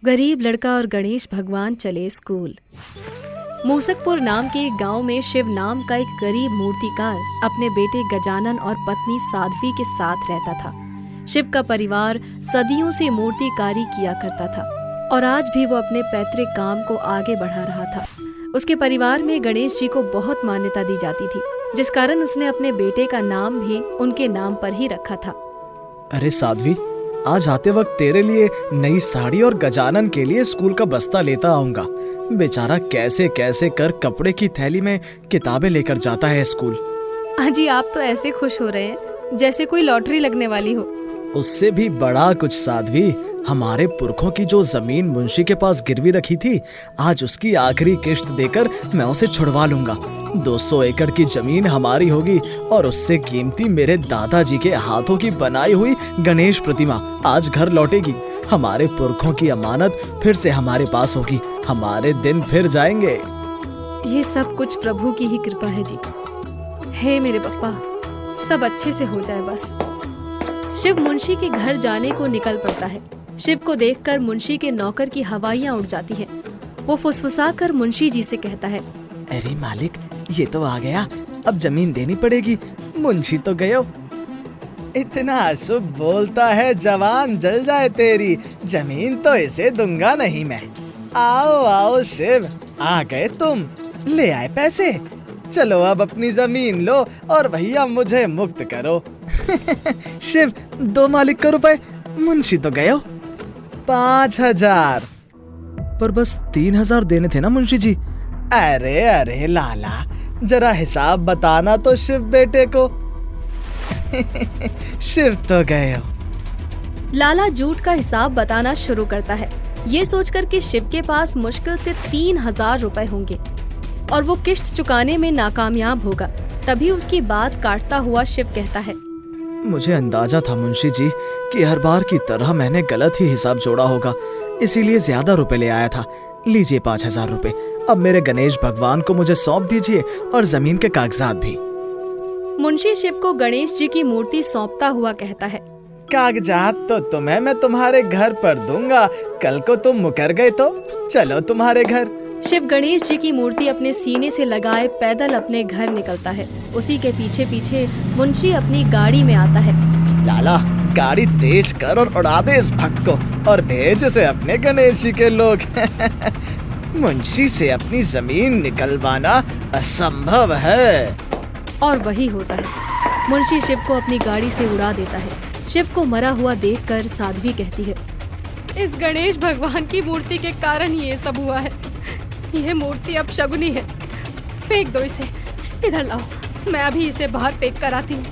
गरीब लड़का और गणेश भगवान चले स्कूल। मूसकपुर नाम के एक गांव में शिव नाम का एक गरीब मूर्तिकार अपने बेटे गजानन और पत्नी साध्वी के साथ रहता था। शिव का परिवार सदियों से मूर्तिकारी किया करता था और आज भी वो अपने पैतृक काम को आगे बढ़ा रहा था। उसके परिवार में गणेश जी को बहुत मान्यता दी जाती थी, जिस कारण उसने अपने बेटे का नाम भी उनके नाम पर ही रखा था। अरे साध्वी, आज आते वक्त तेरे लिए नई साड़ी और गजानन के लिए स्कूल का बस्ता लेता आऊंगा। बेचारा कैसे कैसे कर कपड़े की थैली में किताबें लेकर जाता है स्कूल। अजी, आप तो ऐसे खुश हो रहे हैं जैसे कोई लॉटरी लगने वाली हो। उससे भी बड़ा कुछ साध्वी, हमारे पुरखों की जो जमीन मुंशी के पास गिरवी रखी थी, आज उसकी आखिरी किश्त देकर मैं उसे छुड़वा लूंगा। 200 एकड़ की जमीन हमारी होगी और उससे कीमती मेरे दादाजी के हाथों की बनाई हुई गणेश प्रतिमा आज घर लौटेगी। हमारे पुरखों की अमानत फिर से हमारे पास होगी। हमारे दिन फिर जाएंगे। ये सब कुछ प्रभु की ही कृपा है जी। हे मेरे पप्पा, सब अच्छे से हो जाए बस। शिव मुंशी के घर जाने को निकल पड़ता है। शिव को देखकर मुंशी के नौकर की हवाइयां उड़ जाती हैं। वो फुसफुसाकर मुंशी जी से कहता है, अरे मालिक, ये तो आ गया, अब जमीन देनी पड़ेगी। मुंशी तो गयो। इतना अशुभ बोलता है जवान, जल जाए तेरी जमीन, तो इसे दूंगा नहीं मैं। आओ आओ शिव, आ गए तुम, ले आए पैसे। चलो अब अपनी जमीन लो और भैया मुझे मुक्त करो। शिव, 2 मालिक का रुपए। मुंशी तो गयो। 5000। पर बस 3000 देने थे ना मुंशी जी। अरे अरे लाला, जरा हिसाब बताना तो शिव बेटे को। शिव तो गए हो। लाला झूठ का हिसाब बताना शुरू करता है, ये सोचकर कि शिव के पास मुश्किल से 3000 रुपए होंगे और वो किश्त चुकाने में नाकामयाब होगा। तभी उसकी बात काटता हुआ शिव कहता है, मुझे अंदाजा था मुंशी जी कि हर बार की तरह मैंने गलत ही हिसाब जोड़ा होगा, इसीलिए ज्यादा रुपए ले आया था। लीजिए 5000 रुपए। अब मेरे गणेश भगवान को मुझे सौंप दीजिए और जमीन के कागजात भी। मुंशी शिव को गणेश जी की मूर्ति सौंपता हुआ कहता है, कागजात तो तुम्हें मैं तुम्हारे घर पर दूंगा। कल को तुम मुकर गए तो चलो तुम्हारे घर। शिव गणेश जी की मूर्ति अपने सीने से लगाए पैदल अपने घर निकलता है। उसी के पीछे पीछे मुंशी अपनी गाड़ी में आता है। लाला, गाड़ी तेज कर और उड़ा दे इस भक्त को और भेज उसे अपने गणेश जी के लोग। मुंशी से अपनी जमीन निकलवाना असंभव है। और वही होता है। मुंशी शिव को अपनी गाड़ी से उड़ा देता है। शिव को मरा हुआ देखकर साध्वी कहती है, इस गणेश भगवान की मूर्ति के कारण ही ये सब हुआ है। यह मूर्ति अब शगुनी है, फेंक दो इसे। इधर लाओ, मैं अभी इसे बाहर फेंक कर आती हूँ।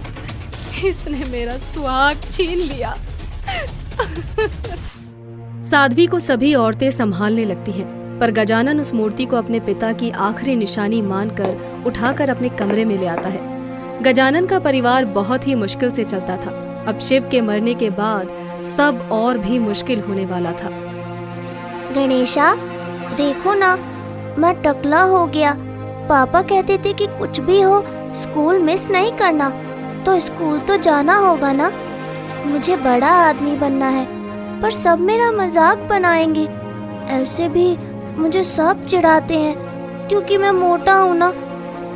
इसने मेरा सुहाग छीन लिया। साध्वी को सभी औरतें संभालने लगती हैं, पर गजानन उस मूर्ति को अपने पिता की आखिरी निशानी मानकर उठाकर अपने कमरे में ले आता है। गजानन का परिवार बहुत ही मुश्किल से चलता था। अब शिव के मरने के बाद सब और भी मुश्किल होने वाला था। गणेशा, देखो ना, मैं टकला हो गया। पापा कहते थे कि कुछ भी हो स्कूल मिस नहीं करना, तो स्कूल तो जाना होगा ना। मुझे बड़ा आदमी बनना है, पर सब मेरा मजाक बनाएंगे। ऐसे भी मुझे सब चिढ़ाते हैं क्योंकि मैं मोटा हूँ ना।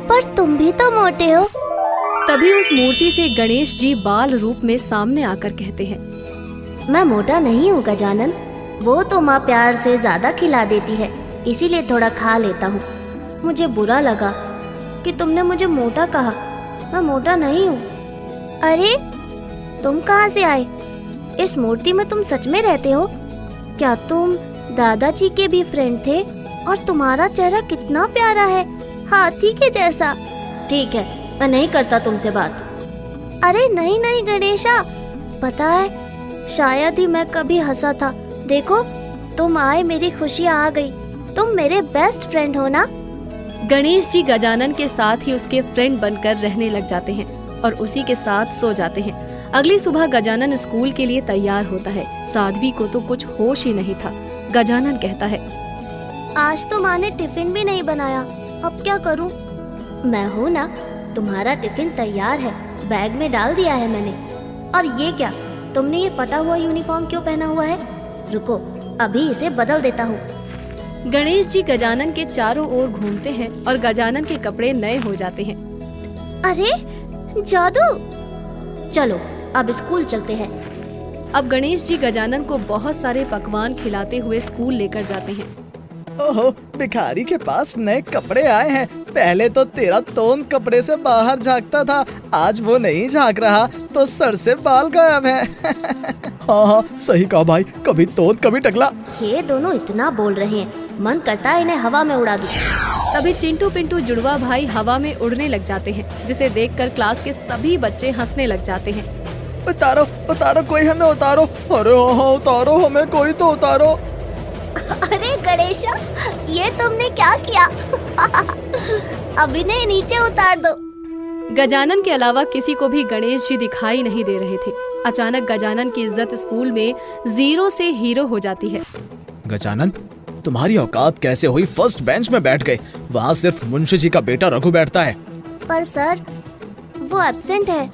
पर तुम भी तो मोटे हो। तभी उस मूर्ति से गणेश जी बाल रूप में सामने आकर कहते हैं, मैं मोटा नहीं हूँ गजानन, वो तो माँ प्यार से ज्यादा खिला देती है, इसीलिए थोड़ा खा लेता हूँ। मुझे बुरा लगा कि तुमने मुझे मोटा कहा। मैं मोटा नहीं हूँ। अरे, तुम कहाँ से आए? इस मूर्ति में तुम सच में रहते हो? क्या तुम दादाजी के भी फ्रेंड थे? और तुम्हारा चेहरा कितना प्यारा है, हाथी के जैसा। ठीक है, मैं नहीं करता तुमसे बात। अरे नहीं नहीं गणेशा, पता है शायद ही मैं कभी हंसा था। देखो, तुम आए, मेरी खुशी आ गई। तुम मेरे बेस्ट फ्रेंड हो ना। गणेश जी गजानन के साथ ही उसके फ्रेंड बनकर रहने लग जाते हैं और उसी के साथ सो जाते हैं। अगली सुबह गजानन स्कूल के लिए तैयार होता है। साध्वी को तो कुछ होश ही नहीं था। गजानन कहता है, आज तो माँ ने टिफिन भी नहीं बनाया, अब क्या करूं? मैं हूँ ना, तुम्हारा टिफिन तैयार है, बैग में डाल दिया है मैंने। और ये क्या, तुमने ये फटा हुआ यूनिफॉर्म क्यों पहना हुआ है? रुको, अभी इसे बदल देता हूँ। गणेश जी गजानन के चारों ओर घूमते हैं और गजानन के कपड़े नए हो जाते हैं। अरे जादू! चलो अब स्कूल चलते हैं। अब गणेश जी गजानन को बहुत सारे पकवान खिलाते हुए स्कूल लेकर जाते हैं। ओहो, भिखारी के पास नए कपड़े आए हैं। पहले तो तेरा तोंद कपड़े से बाहर झांकता था, आज वो नहीं झांक रहा तो सर से बाल गायब है। हाँ, सही कहा भाई, कभी तोंद कभी टकला। ये दोनों इतना बोल रहे हैं, मन करता है इन्हें हवा में उड़ा दूं। तभी चिंटू पिंटू जुड़वा भाई हवा में उड़ने लग जाते हैं, जिसे देखकर क्लास के सभी बच्चे हंसने लग जाते हैं। उतारो उतारो, कोई हमें उतारो। अरे हाँ, उतारो हमें, कोई तो उतारो। अरे गणेशा, ये तुमने क्या किया? अब इन्हें नीचे उतार दो। गजानन के अलावा किसी को भी गणेश जी दिखाई नहीं दे रहे थे। अचानक गजानन की इज्जत स्कूल में 0 से हीरो हो जाती है। गजानन, तुम्हारी औकात कैसे हुई? फर्स्ट बेंच में बैठ गए, वहाँ सिर्फ मुंशी जी का बेटा रघु बैठता है। पर सर, वो एब्सेंट है।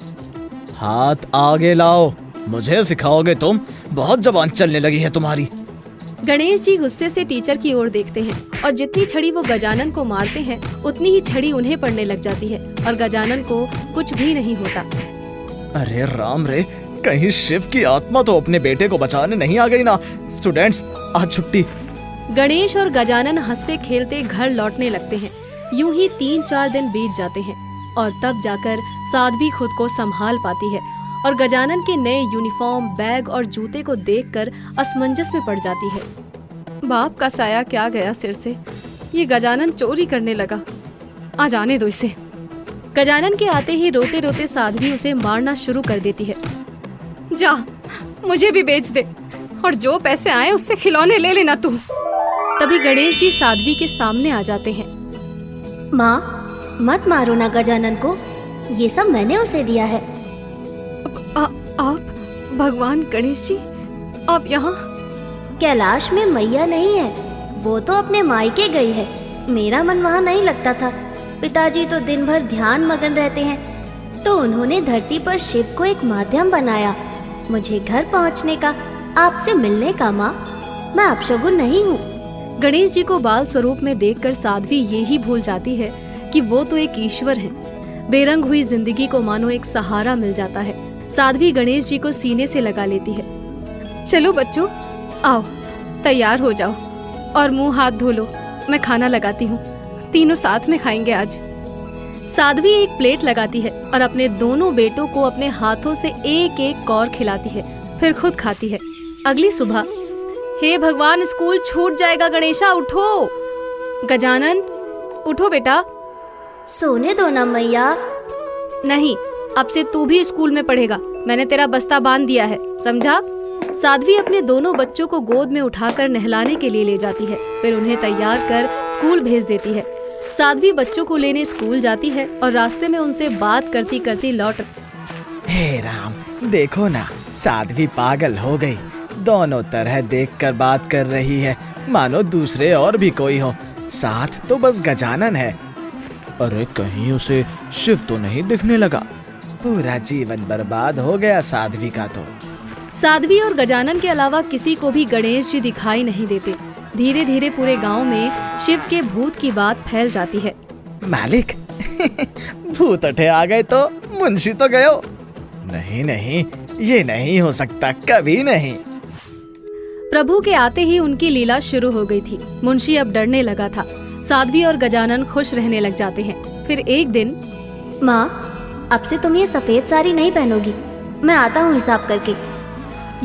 हाथ आगे लाओ, मुझे सिखाओगे तुम? बहुत जबान चलने लगी है तुम्हारी। गणेश जी गुस्से से टीचर की ओर देखते हैं और जितनी छड़ी वो गजानन को मारते हैं उतनी ही छड़ी उन्हें पड़ने लग जाती है और गजानन को कुछ भी नहीं होता। अरे राम रे, कहीं शिव की आत्मा तो अपने बेटे को बचाने नहीं आ गई ना। स्टूडेंट्स, आज छुट्टी। गणेश और गजानन हंसते खेलते घर लौटने लगते हैं। यूं ही 3-4 दिन बीत जाते हैं और तब जाकर साध्वी खुद को संभाल पाती है और गजानन के नए यूनिफॉर्म, बैग और जूते को देखकर असमंजस में पड़ जाती है। बाप का साया क्या गया सिर से, ये गजानन चोरी करने लगा, आ जाने दो इसे। गजानन के आते ही रोते रोते साध्वी उसे मारना शुरू कर देती है। जा, मुझे भी बेच दे और जो पैसे आए उससे खिलौने ले लेना तू। तभी गणेश जी साध्वी के सामने आ जाते हैं। माँ, मत मारो ना गजानन को, ये सब मैंने उसे दिया है। आप भगवान गणेश जी, आप यहाँ? कैलाश में मैया नहीं है, वो तो अपने मायके गई है। मेरा मन वहाँ नहीं लगता था। पिताजी तो दिन भर ध्यान मगन रहते हैं, तो उन्होंने धरती पर शिव को एक माध्यम बनाया मुझे घर पहुँचने का, आपसे मिलने का। माँ, मैं अपशगुन नहीं हूँ। गणेश जी को बाल स्वरूप में देखकर साध्वी ये ही भूल जाती है कि वो तो एक ईश्वर हैं। बेरंग हुई जिंदगी को मानो एक सहारा मिल जाता है। साध्वी गणेश जी को सीने से लगा लेती है। चलो बच्चों, आओ, तैयार हो जाओ और मुंह हाथ धो लो, मैं खाना लगाती हूँ, तीनों साथ में खाएंगे आज। साध्वी एक प्लेट लगाती है और अपने दोनों बेटों को अपने हाथों से एक एक कौर खिलाती है, फिर खुद खाती है। अगली सुबह, हे भगवान, स्कूल छूट जाएगा। गणेशा उठो। गजानन, उठो बेटा। सोने दो ना मैया। नहीं, अब से तू भी स्कूल में पढ़ेगा, मैंने तेरा बस्ता बांध दिया है, समझा? साध्वी अपने दोनों बच्चों को गोद में उठाकर नहलाने के लिए ले जाती है, फिर उन्हें तैयार कर स्कूल भेज देती है। साध्वी बच्चों को लेने स्कूल जाती है और रास्ते में उनसे बात करती करती लौट। हे राम, देखो ना, साध्वी पागल हो गई, दोनों तरह देखकर बात कर रही है, मानो दूसरे और भी कोई हो। साथ तो बस गजानन है। अरे कहीं उसे शिव तो नहीं दिखने लगा। पूरा जीवन बर्बाद हो गया साध्वी का तो। साध्वी और गजानन के अलावा किसी को भी गणेश जी दिखाई नहीं देते। धीरे धीरे पूरे गांव में शिव के भूत की बात फैल जाती है। मालिक, भूत उठे आ गए तो मुंशी तो गयो। नहीं नहीं, ये नहीं हो सकता, कभी नहीं। प्रभु के आते ही उनकी लीला शुरू हो गई थी। मुंशी अब डरने लगा था। साध्वी और गजानन खुश रहने लग जाते हैं। फिर एक दिन, माँ, अब से तुम ये सफेद साड़ी नहीं पहनोगी, मैं आता हूँ हिसाब करके।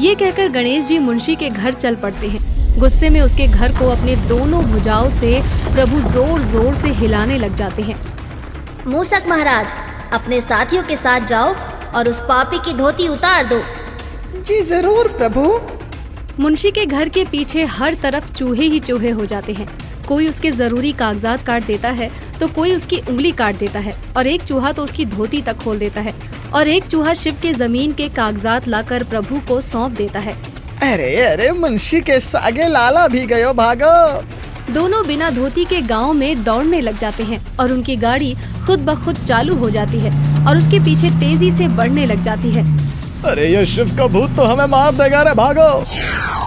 ये कहकर गणेश जी मुंशी के घर चल पड़ते हैं। गुस्से में उसके घर को अपने दोनों भुजाओं से प्रभु जोर जोर से हिलाने लग जाते हैं। मूसक महाराज, अपने साथियों के साथ जाओ और उस पापी की धोती उतार दो। जी जरूर प्रभु। मुंशी के घर के पीछे हर तरफ चूहे ही चूहे हो जाते हैं। कोई उसके जरूरी कागजात काट देता है तो कोई उसकी उंगली काट देता है और एक चूहा तो उसकी धोती तक खोल देता है और एक चूहा शिव के जमीन के कागजात लाकर प्रभु को सौंप देता है। अरे अरे, मुंशी के सागे लाला भी गयो, भागो। दोनों बिना धोती के गांव में दौड़ने लग जाते हैं और उनकी गाड़ी खुद ब खुद चालू हो जाती है और उसके पीछे तेजी से बढ़ने लग जाती है। अरे ये शिव का भूत तो हमें मार देगा रे, भागो।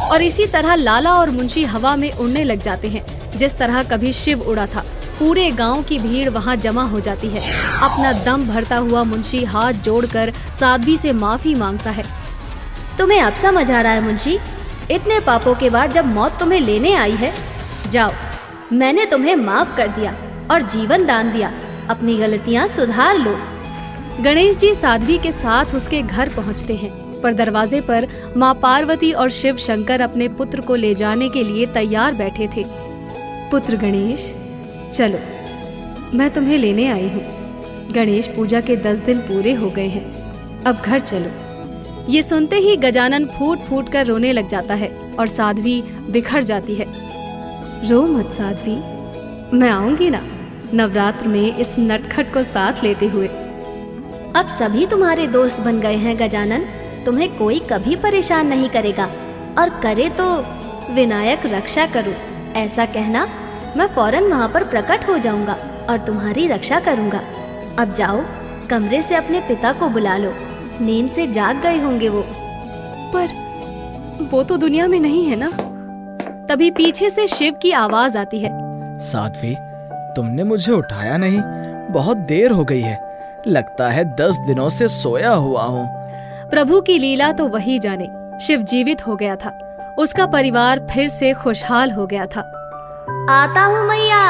और इसी तरह लाला और मुंशी हवा में उड़ने लग जाते हैं। जिस तरह कभी शिव उड़ा था, पूरे गांव की भीड़ वहां जमा हो जाती है। अपना दम भरता हुआ मुंशी हाथ जोड़कर साध्वी से माफी मांगता है। तुम्हें अब समझ आ रहा है मुंशी, इतने पापों के बाद जब मौत तुम्हें लेने आई है, जाओ, मैंने तुम्हें माफ कर दिया और जीवन दान दिया, अपनी गलतियां सुधार लो। गणेश जी साध्वी के साथ उसके घर पहुंचते हैं, पर दरवाजे पर माँ पार्वती और शिव शंकर अपने पुत्र को ले जाने के लिए तैयार बैठे थे। पुत्र गणेश, चलो, मैं तुम्हें लेने आई हूँ। गणेश पूजा के 10 दिन पूरे हो गए हैं, अब घर चलो। ये सुनते ही गजानन फूट फूट कर रोने लग जाता है और साध्वी बिखर जाती है। रो मत साध्वी, मैं आऊंगी ना नवरात्र में इस नटखट को साथ लेते हुए। अब सभी तुम्हारे दोस्त बन गए हैं गजानन, तुम्हें कोई कभी परेशान नहीं करेगा, और करे तो विनायक रक्षा करो ऐसा कहना, मैं फौरन वहाँ पर प्रकट हो जाऊंगा और तुम्हारी रक्षा करूंगा। अब जाओ, कमरे से अपने पिता को बुला लो, नींद से जाग गए होंगे वो। पर वो तो दुनिया में नहीं है ना। तभी पीछे से शिव की आवाज आती है। साध्वी, तुमने मुझे उठाया नहीं, बहुत देर हो गई है, लगता है 10 दिनों से सोया हुआ हूँ। प्रभु की लीला तो वही जाने। शिव जीवित हो गया था, उसका परिवार फिर से खुशहाल हो गया था। आता हूँ मैया।